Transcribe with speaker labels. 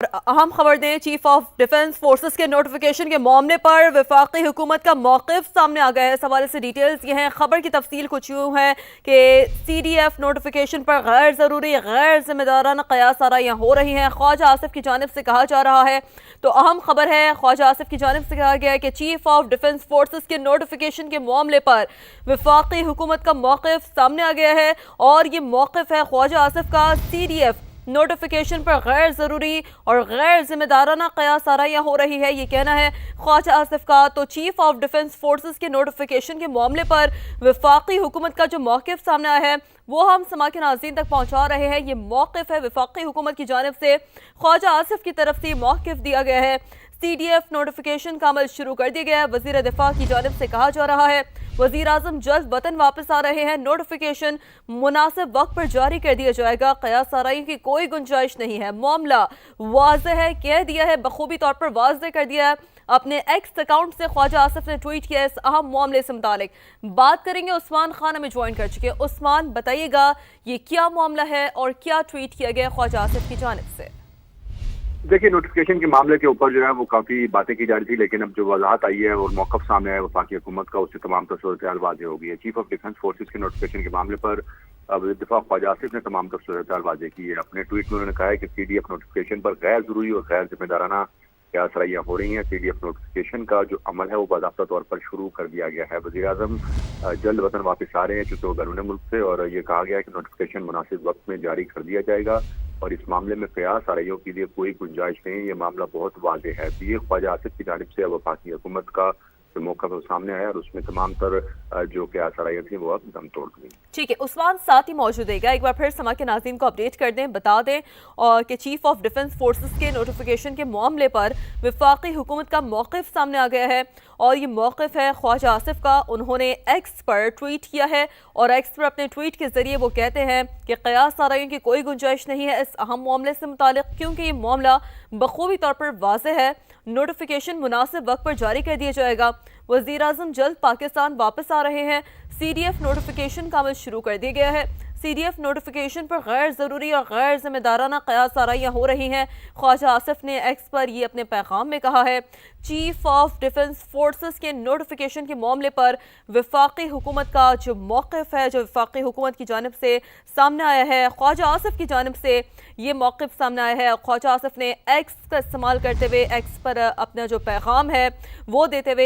Speaker 1: अहम खबर दें, चीफ ऑफ डिफेंस फोर्सेस के नोटिफिकेशन के मामले पर वफाकी हुकूमत का मौक़िफ़ सामने आ गया है। इस हवाले से डिटेल्स ये हैं। खबर की तफसील कुछ यूँ है कि CDF नोटिफिकेशन पर गैर ज़रूरी गैर ज़िम्मेदाराना क़यास आराइयाँ हो रही हैं। ख्वाजा आसिफ की जानिब से कहा जा रहा है, तो अहम खबर है, ख्वाजा आसिफ की जानिब से कहा गया है कि चीफ ऑफ डिफेंस फोर्सेस के नोटिफिकेशन के मामले पर वफाकी हुकूमत का मौक़िफ़ सामने आ गया है। और ये मौक़िफ़ है ख्वाजा आसिफ का, CDF नोटिफिकेशन पर गैर ज़रूरी और गैर ज़िम्मेदाराना क़यास आराइयाँ हो रही है, ये कहना है ख्वाजा आसिफ का। तो चीफ ऑफ डिफेंस फोर्सेस के नोटिफिकेशन के मामले पर वफाकी हुकूमत का जो मौक़िफ़ सामने आया है वो हम समा के नाज़रीन तक पहुँचा रहे हैं। ये मौक़िफ़ है वफाकी हुकूमत की जानिब से, ख्वाजा आसिफ की तरफ से मौक़िफ़ दिया गया है। CDF नोटिफिकेशन का अमल शुरू कर दिया गया है। वज़ीर दिफा की जानिब से कहा जा रहा है वज़ीर आज़म जल्द वतन वापस आ रहे हैं। नोटिफिकेशन मुनासिब वक्त पर जारी कर दिया जाएगा। क़यास आराई की कोई गुंजाइश नहीं है। मामला वाज़ेह है, कह दिया है, बखूबी तौर पर वाज़ेह कर दिया है। अपने एक्स अकाउंट से ख्वाजा आसिफ ने ट्वीट किया इस अहम मामले से मुतालिक। बात करेंगे, उस्मान खान हमें ज्वाइन कर चुके हैं। उस्मान, बताइएगा ये क्या मामला है और क्या ट्वीट किया गया ख्वाजा आसिफ की जानिब से?
Speaker 2: देखिए, नोटिफिकेशन के मामले के ऊपर जो है वो काफ़ी बातें की जा रही थी, लेकिन अब जो वजाहत आई है और मौक़िफ़ सामने आया वफाकी हुकूमत का, उससे तमाम सूरत-ए-हाल वाज़ेह हो गई है। चीफ ऑफ डिफेंस फोर्सेस के नोटिफिकेशन के मामले पर वज़ीर दिफा ख्वाजा आसिफ ने तमाम सूरत-ए-हाल वाज़ेह की है। अपने ट्वीट में उन्होंने कहा है कि CDF नोटिफिकेशन पर गैर ज़रूरी और गैर ज़िम्मेदाराना क़यास आराइयाँ हो रही हैं। CDF नोटिफिकेशन का जो अमल है वो बाज़ाब्ता तौर पर शुरू कर दिया गया है। वज़ीर आज़म जल्द वतन वापस आ रहे हैं चूँकि वो बैरून मुल्क से, और ये कहा गया है कि नोटिफिकेशन मुनासिब वक्त में जारी कर दिया जाएगा और इस मामले में क़यास आराइयों के लिए कोई गुंजाइश नहीं। ये मामला बहुत वाज़ेह है। तो ये ख्वाजा आसिफ की जानिब से वफाकी हुकूमत का जो मौक़िफ़ है वो सामने आया और उसमें तमाम तर जो क़यास आराइयाँ थी वो अब दम तोड़ गई।
Speaker 1: ठीक है, उस्मान साथ ही मौजूद है। एक बार फिर समा के नाज़रीन को अपडेट कर दें, बता दें और कि चीफ ऑफ डिफेंस फोर्सेस के नोटिफिकेशन के मामले पर वफाकी हुकूमत का मौक़िफ़ सामने आ गया है और ये मौक़िफ़ है ख्वाजा आसिफ का। उन्होंने एक्स पर ट्वीट किया है और एक्स पर अपने ट्वीट के ज़रिए वो कहते हैं कि क़यास आराइयों की कोई गुंजाइश नहीं है इस अहम मामले से मुतालिक, क्योंकि ये मामला बखूबी तौर पर वाज़ेह है। नोटिफिकेशन मुनासिब वक्त पर जारी कर दिया जाएगा। वज़ीर आज़म जल्द पाकिस्तान वापस आ रहे हैं। CDF नोटिफिकेशन का अमल शुरू कर दिया गया है। CDF नोटिफिकेशन पर गैर ज़रूरी और गैर ज़िम्मेदाराना क़यास आराइयाँ हो रही हैं। ख्वाजा आसिफ ने एक्स पर ये अपने पैगाम में कहा है। चीफ ऑफ डिफेंस फोर्सेस के नोटिफिकेशन के मामले पर वफाकी हुकूमत का जो मौक़िफ़ है, जो वफाकी हुकूमत की जानिब से सामने आया है, ख्वाजा आसिफ की जानिब से ये मौक़िफ़ सामने आया है। ख्वाजा आसिफ ने एक्स का इस्तेमाल करते हुए एक्स पर अपना जो पैगाम है वो देते हुए